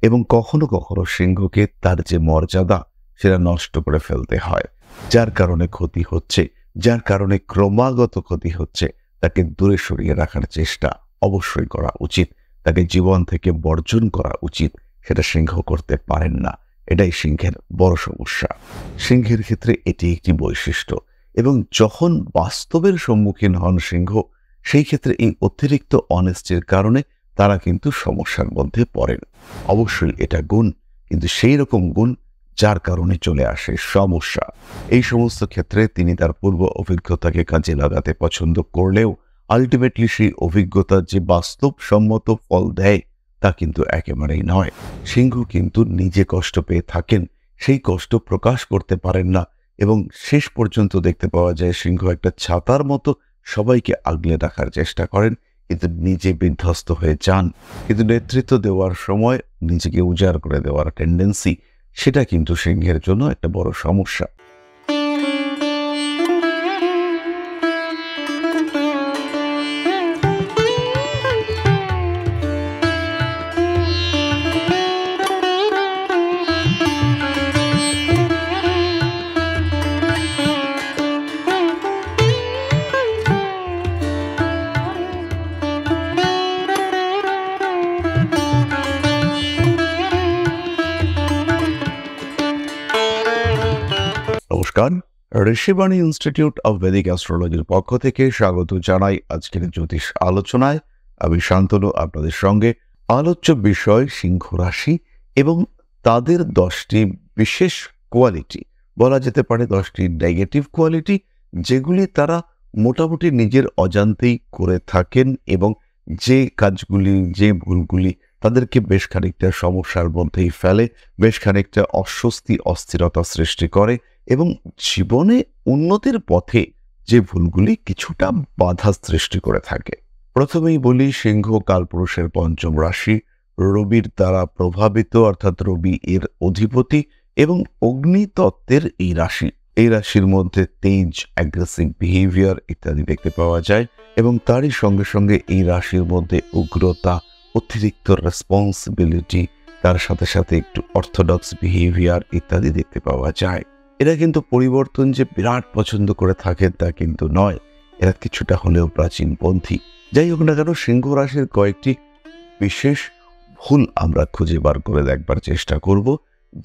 এবং কখনো কখনো সিংহকে তার যে মর্যাদা সেটা নষ্ট করে ফেলতে হয়, যার কারণে ক্ষতি হচ্ছে, যার কারণে ক্রমাগত ক্ষতি হচ্ছে। তাকে দূরে সরিয়ে রাখার চেষ্টা অবশ্যই করা উচিত, তাকে জীবন থেকে বর্জন করা উচিত। সেটা সিংহ করতে পারেন না, এটাই সিংহের বড় সমস্যা। সিংহের ক্ষেত্রে এটি একটি বৈশিষ্ট্য, এবং যখন বাস্তবের সম্মুখীন হন সিংহ, সেই ক্ষেত্রে এই অতিরিক্ত অনেস্টির কারণে তারা কিন্তু সমস্যার মধ্যে পড়েন। অবশ্যই এটা গুণ, কিন্তু সেই রকম গুণ যার কারণে চলে আসে সমস্যা। এই সমস্ত ক্ষেত্রে তিনি তার পূর্ব অভিজ্ঞতাকে কাজে লাগাতে পছন্দ করলেও আলটিমেটলি সেই অভিজ্ঞতা যে বাস্তবসম্মত ফল দেয় তা কিন্তু একেবারেই নয়। সিংহ কিন্তু নিজে কষ্ট পেয়ে থাকেন, সেই কষ্ট প্রকাশ করতে পারেন না, এবং শেষ পর্যন্ত দেখতে পাওয়া যায় সিংহ একটা ছাতার মতো সবাইকে আগলে রাখার চেষ্টা করেন, কিন্তু নিজে বিধ্বস্ত হয়ে যান। কিন্তু নেতৃত্ব দেওয়ার সময় নিজেকে উজাড় করে দেওয়ার টেন্ডেন্সি, সেটা কিন্তু সিংহের জন্য একটা বড় সমস্যা। নমস্কার, ঋষিবাণী ইনস্টিটিউট অব ভেদিক অ্যাস্ট্রোলজির পক্ষ থেকে স্বাগত জানাই আজকের জ্যোতিষ আলোচনায়। আমি শান্তনু আপনাদের সঙ্গে। আলোচ্য বিষয় সিংহ রাশি এবং তাদের 10টি বিশেষ কোয়ালিটি, বলা যেতে পারে 10টি নেগেটিভ কোয়ালিটি, যেগুলি তারা মোটামুটি নিজের অজান্তেই করে থাকেন, এবং যে কাজগুলি, যে ভুলগুলি তাদেরকে বেশ খানিকটা সমস্যার মধ্যেই ফেলে, বেশ খানিকটা অস্বস্তি, অস্থিরতা সৃষ্টি করে, এবং জীবনে উন্নতির পথে যে ভুলগুলি কিছুটা বাধা সৃষ্টি করে থাকে। প্রথমেই বলি, সিংহ কালপুরুষের পঞ্চম রাশি, রবির দ্বারা প্রভাবিত, অর্থাৎ রবি এর অধিপতি, এবং অগ্নিতত্ত্বের এই রাশি। এই রাশির মধ্যে তেজ, অ্যাগ্রেসিভ বিহেভিয়ার ইত্যাদি দেখতে পাওয়া যায়, এবং তারই সঙ্গে সঙ্গে এই রাশির মধ্যে উগ্রতা, অতিরিক্ত রেসপন্সিবিলিটি, তার সাথে সাথে একটু অর্থোডক্স বিহেভিয়ার ইত্যাদি দেখতে পাওয়া যায়। এরা কিন্তু পরিবর্তন যে বিরাট পছন্দ করে থাকেন তা কিন্তু নয়, এরা কিছুটা হলেও প্রাচীনপন্থী। যাই হোক না কেন, সিংহ রাশির কয়েকটি বিশেষ ভুল আমরা খুঁজে বার করে দেখবার চেষ্টা করব,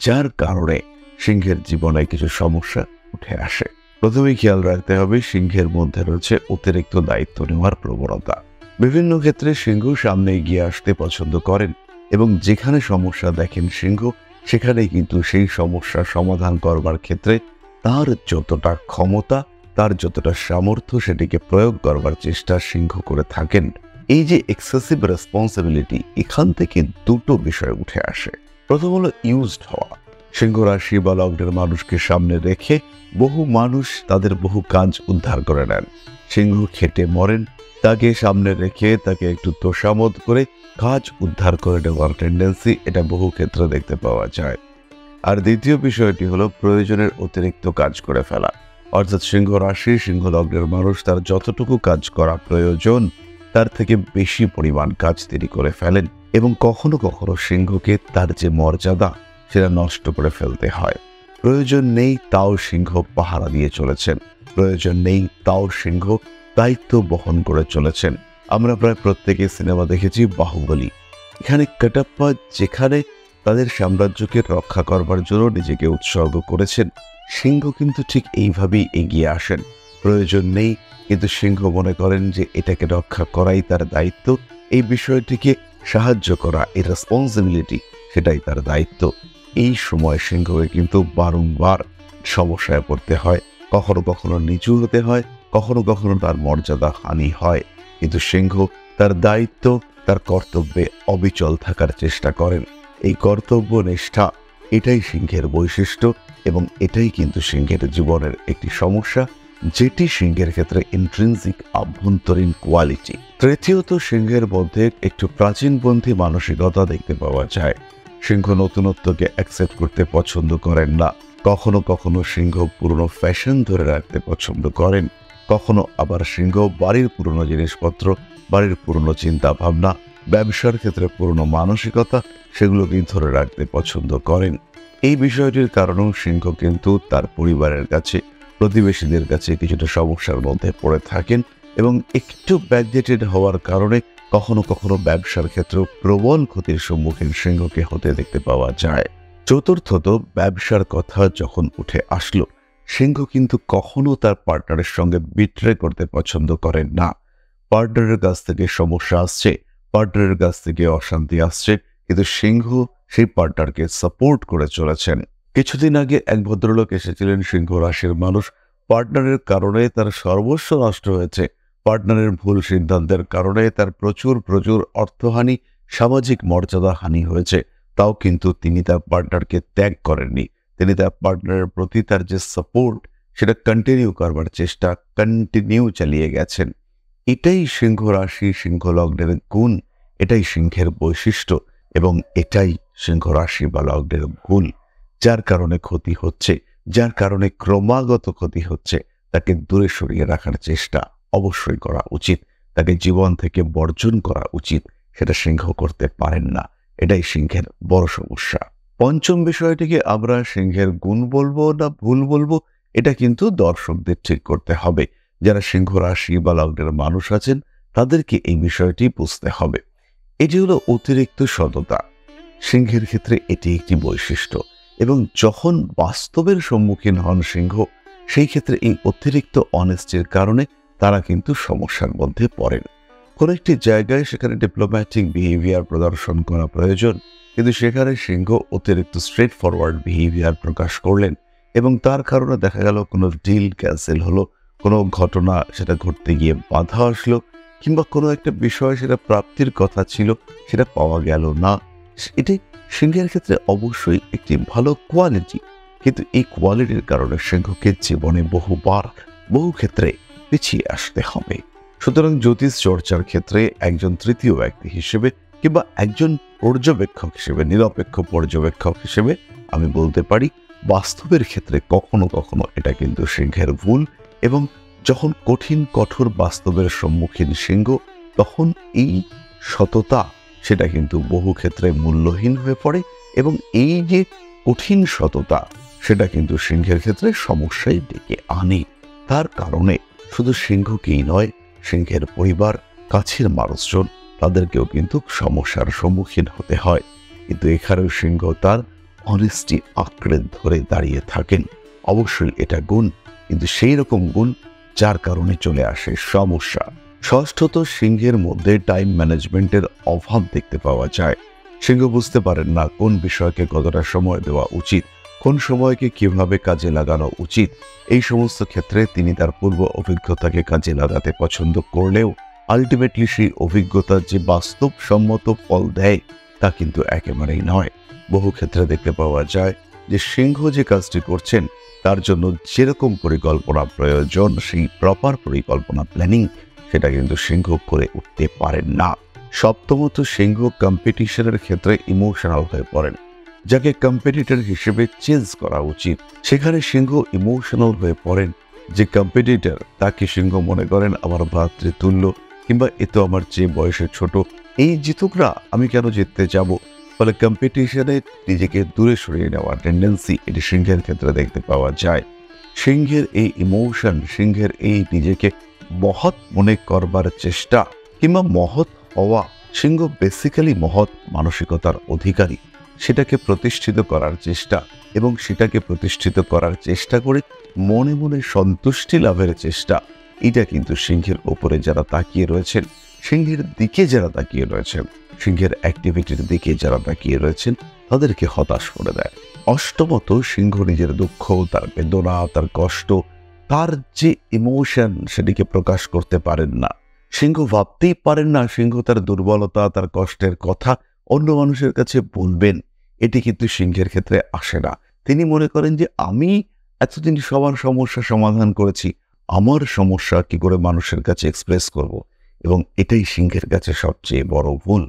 যার কারণে সিংহের জীবনে কিছু সমস্যা উঠে আসে। প্রথমেই খেয়াল রাখতে হবে, সিংহের মধ্যে রয়েছে অতিরিক্ত দায়িত্ব নেওয়ার প্রবণতা। বিভিন্ন ক্ষেত্রে সিংহ সামনে এগিয়ে আসতে পছন্দ করেন, এবং যেখানে সমস্যা দেখেন সিংহ, সেখানেই কিন্তু সেই সমস্যা সমাধান করবার ক্ষেত্রে তার যতটা ক্ষমতা, তার যতটা সামর্থ্য, সেটিকে প্রয়োগ করবার চেষ্টা সিংহ করে থাকেন। এই যে এক্সেসিভ রেসপন্সিবিলিটি, এখান থেকে দুটো বিষয় উঠে আসে। প্রথম হলো ইউজড হওয়া। সিংহ রাশি বা লগ্নের মানুষকে সামনে রেখে বহু মানুষ তাদের বহু কাজ উদ্ধার করে নেন। সিংহ খেটে মরেন, তাকে সামনে রেখে তাকে একটু তোষামোদ করে কাজ উদ্ধার করে নেওয়ার টেন্ডেন্সি, এটা বহু ক্ষেত্রে দেখতে পাওয়া যায়। আর দ্বিতীয় বিষয়টি হলো প্রয়োজনের অতিরিক্ত কাজ করে ফেলা, অর্থাৎ সিংহ রাশি, সিংহ লগ্নের মানুষ তার যতটুকু কাজ করা প্রয়োজন তার থেকে বেশি পরিমাণ কাজ তিনি করে ফেলেন, এবং কখনো কখনো সিংহকে তার যে মর্যাদা সেটা নষ্ট করে ফেলতে হয়। প্রয়োজন নেই তাও সিংহ পাহারা দিয়ে চলেছেন, প্রয়োজন নেই তাও সিংহ দায়িত্ব বহন করে চলেছেন। আমরা প্রায় প্রত্যেকে সিনেমা দেখেছি বাহুবলী। এখানে কাটাপ্পা যেখানে তাদের সাম্রাজ্যকে রক্ষা করবার জন্য নিজেকে উৎসর্গ করেছেন, সিংহ কিন্তু ঠিক এইভাবেই এগিয়ে আসেন। প্রয়োজন নেই, কিন্তু সিংহ মনে করেন যে এটাকে রক্ষা করাই তার দায়িত্ব, এই বিষয়টিকে সাহায্য করা, এই রেসপন্সিবিলিটি, সেটাই তার দায়িত্ব। এই সময় সিংহকে কিন্তু বারংবার সমস্যায় পড়তে হয়, কখনো কখনো নিচু হতে হয়, কখনো কখনো তার মর্যাদা হানি হয়, কিন্তু সিংহ তার দায়িত্ব, তার কর্তব্যে অবিচল থাকার চেষ্টা করেন। এই কর্তব্য নিষ্ঠা, এটাই সিংহের বৈশিষ্ট্য, এবং এটাই কিন্তু সিংহের জীবনের একটি সমস্যা, যেটি সিংহের ক্ষেত্রে ইন্ট্রিনসিক আভ্যন্তরীণ কোয়ালিটি। তৃতীয়ত, সিংহের মধ্যে একটু প্রাচীনপন্থী মানসিকতা দেখতে পাওয়া যায়। সিংহ নতুনত্বকে অ্যাকসেপ্ট করতে পছন্দ করেন না। কখনো কখনো সিংহ পুরনো ফ্যাশন ধরে রাখতে পছন্দ করেন, কখনো আবার সিংহ বাড়ির পুরনো জিনিসপত্র, বাড়ির পুরনো চিন্তা ভাবনা, ব্যবসার ক্ষেত্রে পুরনো মানসিকতা, সেগুলোকেই ধরে রাখতে পছন্দ করেন। এই বিষয়টির কারণেও সিংহ কিন্তু তার পরিবারের কাছে, প্রতিবেশীদের কাছে কিছুটা সমস্যার মধ্যে পড়ে থাকেন এবং একটু ব্যাকডেটেড হওয়ার কারণে কখনো কখনো ব্যবসার ক্ষেত্রেও প্রবল ক্ষতির সম্মুখীন সিংহকে হতে দেখতে পাওয়া যায়। চতুর্থত, ব্যবসার কথা যখন উঠে আসলো, সিংহ কিন্তু কখনো তার পার্টনারের সঙ্গে বিট্রে করতে পছন্দ করেন না। পার্টনারের কাছ থেকে সমস্যা আসছে, পার্টনারের কাছ থেকে অশান্তি আসছে, কিন্তু সিংহ সেই পার্টনারকে সাপোর্ট করে চলেছেন। কিছুদিন আগে এক ভদ্রলোক এসেছিলেন, সিংহ রাশির মানুষ। পার্টনারের কারণে তার সর্বস্ব নষ্ট হয়েছে, পার্টনারের ভুল সিদ্ধান্তের কারণে তার প্রচুর প্রচুর অর্থহানি, সামাজিক মর্যাদা হানি হয়েছে। তাও কিন্তু তিনি তার পার্টনারকে ত্যাগ করেননি। তিনি তার পার্টনারের প্রতি তার যে সাপোর্ট, সেটা কন্টিনিউ করবার চেষ্টা কন্টিনিউ চালিয়ে গেছেন। এটাই সিংহ রাশি, সিংহ লগ্নের গুণ, এটাই সিংহের বৈশিষ্ট্য এবং এটাই সিংহ রাশি বা লগ্নের ভুল। যার কারণে ক্ষতি হচ্ছে, যার কারণে ক্রমাগত ক্ষতি হচ্ছে, তাকে দূরে সরিয়ে রাখার চেষ্টা অবশ্যই করা উচিত, তাকে জীবন থেকে বর্জন করা উচিত। সেটা সিংহ করতে পারেন না, এটাই সিংহের বড় সমস্যা। পঞ্চম বিষয়টিকে আমরা সিংহের গুণ বলবো না ভুল বলবো, এটা কিন্তু দর্শকদের ঠিক করতে হবে। যারা সিংহ রাশি বা লগ্নের মানুষ আছেন, তাদেরকে এই বিষয়টি বুঝতে হবে। এটি হলো অতিরিক্ত সততা। সিংহের ক্ষেত্রে এটি একটি বৈশিষ্ট্য এবং যখন বাস্তবের সম্মুখীন হন সিংহ, সেই ক্ষেত্রে এই অতিরিক্ত অনেস্টির কারণে তারা কিন্তু সমস্যার মধ্যে পড়েন। কোন একটি জায়গায় সেখানে ডিপ্লোম্যাটিক বিহেভিয়ার প্রদর্শন করা প্রয়োজন, কিন্তু সেখানে সিংহ অতিরিক্ত স্ট্রেট ফরওয়ার্ড বিহেভিয়ার প্রকাশ করলেন এবং তার কারণে দেখা গেল কোনো ডিল ক্যান্সেল হলো, কোনো ঘটনা সেটা ঘটতে গিয়ে বাধা আসলো, কিংবা কোনো একটা বিষয় সেটা প্রাপ্তির কথা ছিল সেটা পাওয়া গেল না। এটি সিংহের ক্ষেত্রে অবশ্যই একটি ভালো কোয়ালিটি, কিন্তু এই কোয়ালিটির কারণে সিংহকে জীবনে বহু ক্ষেত্রে পিছিয়ে আসতে হবে। সুতরাং জ্যোতিষ চর্চার ক্ষেত্রে একজন তৃতীয় ব্যক্তি হিসেবে কিংবা একজন পর্যবেক্ষক হিসেবে, নিরপেক্ষ পর্যবেক্ষক হিসেবে আমি বলতে পারি, বাস্তবের ক্ষেত্রে কখনো কখনো এটা কিন্তু সিংহের ভুল এবং যখন কঠিন কঠোর বাস্তবের সম্মুখীন সিংহ, তখন এই সততা সেটা কিন্তু বহু ক্ষেত্রে মূল্যহীন হয়ে পড়ে এবং এই যে কঠিন সততা, সেটা কিন্তু সিংহের ক্ষেত্রে সমস্যায় ডেকে আনে। তার কারণে শুধু সিংহকেই নয়, সিংহের পরিবার, কাছের মানুষজন, তাদেরকেও কিন্তু সমস্যার সম্মুখীন হতে হয়। কিন্তু এখানেও সিংহ তার অনেস্টি আঁকড়ে ধরে দাঁড়িয়ে থাকেন। অবশ্যই এটা গুণ, কিন্তু সেই রকম গুণ যার কারণে চলে আসে সমস্যা। ষষ্ঠত, সিংহের মধ্যে টাইম ম্যানেজমেন্টের অভাব দেখতে পাওয়া যায়। সিংহ বুঝতে পারেন না কোন বিষয়কে কতটা সময় দেওয়া উচিত, কোন সময়কে কিভাবে কাজে লাগানো উচিত। এই সমস্ত ক্ষেত্রে তিনি তার পূর্ব অভিজ্ঞতাকে কাজে লাগাতে পছন্দ করলেও আলটিমেটলি সেই অভিজ্ঞতার যে বাস্তবসম্মত ফল দেয়, তা কিন্তু একেবারেই নয়। বহু ক্ষেত্রে দেখতে পাওয়া যায় যে সিংহ যে কাজটি করছেন, তার জন্য যেরকম পরিকল্পনা প্রয়োজন, সেই প্রপার পরিকল্পনা প্ল্যানিং, সেটা কিন্তু সিংহ করে উঠতে পারেন না। সপ্তমত, সিংহ কম্পিটিশনের ক্ষেত্রে ইমোশনাল হয়ে পড়েন। যাকে কম্পিটিটর হিসেবে চেঞ্জ করা উচিত, সেখানে সিংহ ইমোশনাল হয়ে পড়েন। যে কম্পিটিটর, তাকে সিংহ মনে করেন আমার ভ্রাতৃতুল্য, কিংবা এ তো আমার চেয়ে বয়সে ছোট, এই জিতুক না, আমি কেন জিততে যাব। ফলে কম্পিটিশনে নিজেকে দূরে সরিয়ে নেওয়ার টেন্ডেন্সি এটি সিংহের ক্ষেত্রে দেখতে পাওয়া যায়। সিংহের এই ইমোশন, সিংহের এই নিজেকে মহৎ মনে করবার চেষ্টা কিংবা মহৎ হওয়া, সিংহ বেসিক্যালি মহৎ মানসিকতার অধিকারী। সেটাকে প্রতিষ্ঠিত করার চেষ্টা এবং সেটাকে প্রতিষ্ঠিত করার চেষ্টা করে মনে মনে সন্তুষ্টি লাভের চেষ্টা, এটা কিন্তু সিংহের ওপরে যারা তাকিয়ে রয়েছেন, সিংহের দিকে যারা তাকিয়ে রয়েছেন, সিংহের অ্যাক্টিভিটির দিকে যারা তাকিয়ে রয়েছেন, তাদেরকে হতাশ করে দেয়। অষ্টমত, সিংহ নিজের দুঃখ, তার বেদনা, তার কষ্ট, তার যে ইমোশন, সেটিকে প্রকাশ করতে পারেন না। সিংহ ভাবতেই পারেন না সিংহ তার দুর্বলতা, তার কষ্টের কথা অন্য মানুষের কাছে বলবেন। এটি কিন্তু সিংহের ক্ষেত্রে আসে না। তিনি মনে করেন যে আমি এতদিন সবার সমস্যা সমাধান করেছি, আমার সমস্যা কি করে মানুষের কাছে এক্সপ্রেস করব। এবং এটাই সিংহের কাছে সবচেয়ে বড় ভুল।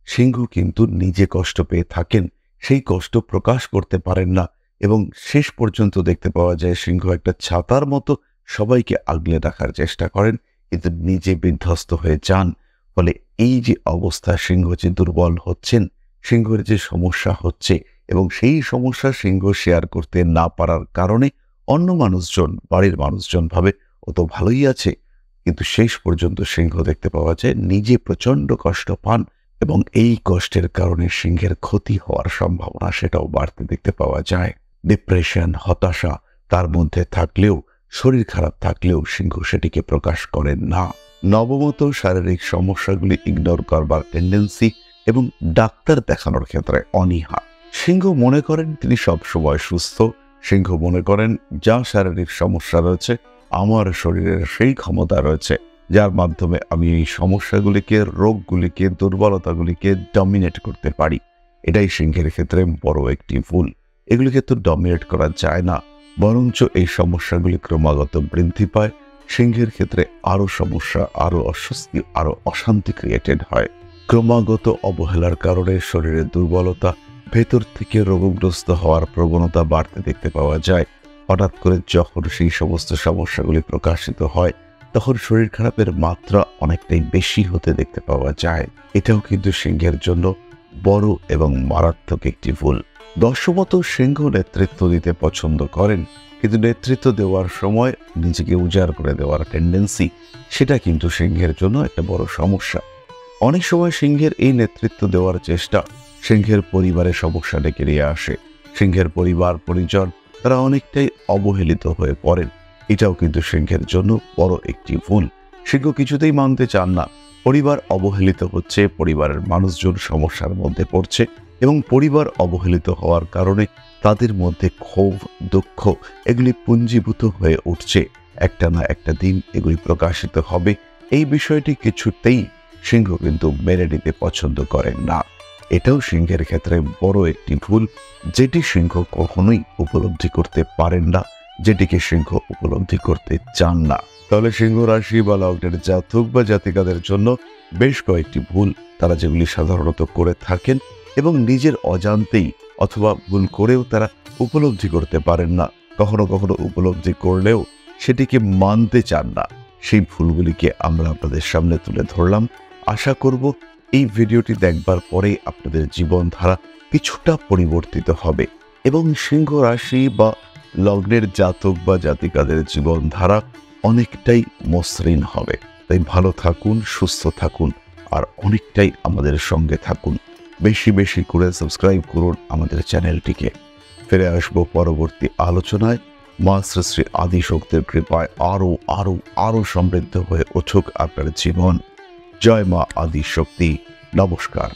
সিংহ কিন্তু নিজে কষ্ট পেয়ে থাকেন, সেই কষ্ট প্রকাশ করতে পারেন না এবং শেষ পর্যন্ত দেখতে পাওয়া যায় সিংহ একটা ছাতার মতো সবাইকে আগলে রাখার চেষ্টা করেন, কিন্তু নিজে বিধ্বস্ত হয়ে যান। ফলে এই যে অবস্থা, সিংহ যে দুর্বল হচ্ছেন, সিংহের যে সমস্যা হচ্ছে এবং সেই সমস্যা সিংহ শেয়ার করতে না পারার কারণে অন্য মানুষজন, বাড়ির মানুষজন ভাবে ও তো ভালোই আছে, কিন্তু শেষ পর্যন্ত সিংহ দেখতে পাওয়া যায় নিজে প্রচন্ড কষ্ট পান এবং এই কষ্টের কারণে সিংহের ক্ষতি হওয়ার সম্ভাবনা সেটাও বাড়তে দেখতে পাওয়া যায়। ডিপ্রেশন, হতাশা তার মধ্যে থাকলেও, শরীর খারাপ থাকলেও সিংহ সেটিকে প্রকাশ করেন না। নবমত, শারীরিক সমস্যাগুলি ইগনোর করবার টেন্ডেন্সি এবং ডাক্তার দেখানোর ক্ষেত্রে অনীহা। সিংহ মনে করেন তিনি সবসময় সুস্থ। সিংহ মনে করেন যা শারীরিক সমস্যা রয়েছে আমার শরীরের সেই ক্ষমতা রয়েছে যার মাধ্যমে আমি এই সমস্যাগুলিকে, রোগগুলিকে, দুর্বলতাগুলিকে ডমিনেট করতে পারি। এটাই সিংহের ক্ষেত্রে বড় একটি ভুল। এগুলিকে তো ডমিনেট করা যায় না, বরঞ্চ এই সমস্যাগুলি ক্রমাগত বৃদ্ধি পায়। সিংহের ক্ষেত্রে আরো সমস্যা, আরো অস্বস্তি, আরো অশান্তি ক্রিয়েটেড হয়। ক্রমাগত অবহেলার কারণে শরীরের দুর্বলতা, ভেতর থেকে রোগগ্রস্ত হওয়ার প্রবণতা বাড়তে দেখতে পাওয়া যায়। হঠাৎ করে যখন সেই সমস্ত সমস্যাগুলি প্রকাশিত হয় তখন শরীর খারাপের মাত্রা অনেকটাই বেশি হতে দেখতে পাওয়া যায়। এটাও কিন্তু সিংহের জন্য বড় এবং মারাত্মক একটি ভুল। দশমত, সিংহ নেতৃত্ব দিতে পছন্দ করেন, কিন্তু নেতৃত্ব দেওয়ার সময় নিজেকে উজাড় করে দেওয়ার টেন্ডেন্সি, সেটা কিন্তু সিংহের জন্য একটা বড় সমস্যা। অনেক সময় সিংহের এই নেতৃত্ব দেওয়ার চেষ্টা সিংহের পরিবারের সমস্যা ডেকে নিয়ে আসে। সিংহের পরিবার পরিজন তারা অনেকটাই অবহেলিত হয়ে পড়েন। এটাও কিন্তু সিংহের জন্য বড় একটি ভুল। সিংহ কিছুতেই মানতে চান না পরিবার অবহেলিত হচ্ছে, পরিবারের মানুষজন সমস্যার মধ্যে পড়ছে এবং পরিবার অবহেলিত হওয়ার কারণে তাদের মধ্যে ক্ষোভ, দুঃখ এগুলি পুঞ্জীভূত হয়ে উঠছে। একটা না একটা দিন এগুলি প্রকাশিত হবে। এই বিষয়টি কিছুতেই সিংহ কিন্তু মেনে নিতে পছন্দ করেন না। এটাও সিংহের ক্ষেত্রে বড় একটি ভুল, যেটি সিংহ কখনোই উপলব্ধি করতে পারেন না, যেটিকে সিংহ উপলব্ধি করতে চান না। তাহলে সিংহ রাশি বা লগ্নের জাতক বা জাতিকাদের জন্য বেশ কয়েকটি ভুল তারা যেগুলি সাধারণত করে থাকেন এবং নিজের অজান্তেই অথবা ভুল করেও তারা উপলব্ধি করতে পারেন না, কখনো কখনো উপলব্ধি করলেও সেটিকে মানতে চান না। সেই ভুলগুলিকে আমরা আপনাদের সামনে তুলে ধরলাম। আশা করব এই ভিডিওটি দেখবার পরে আপনাদের জীবনধারা কিছুটা পরিবর্তিত হবে এবং সিংহ রাশি বা লগ্নের জাতক বা জাতিকাদের জীবনধারা অনেকটাই মসৃণ হবে। তাই ভালো থাকুন, সুস্থ থাকুন আর অনেকটাই আমাদের সঙ্গে থাকুন। বেশি বেশি করে সাবস্ক্রাইব করুন আমাদের চ্যানেলটিকে। ফিরে আসবো পরবর্তী আলোচনায়। মা শ্রী শ্রী আদিশক্তির কৃপায় আরো আরো আরো সমৃদ্ধ হয়ে উঠুক আপনার জীবন। জয় মা আদিশক্তি। নমস্কার।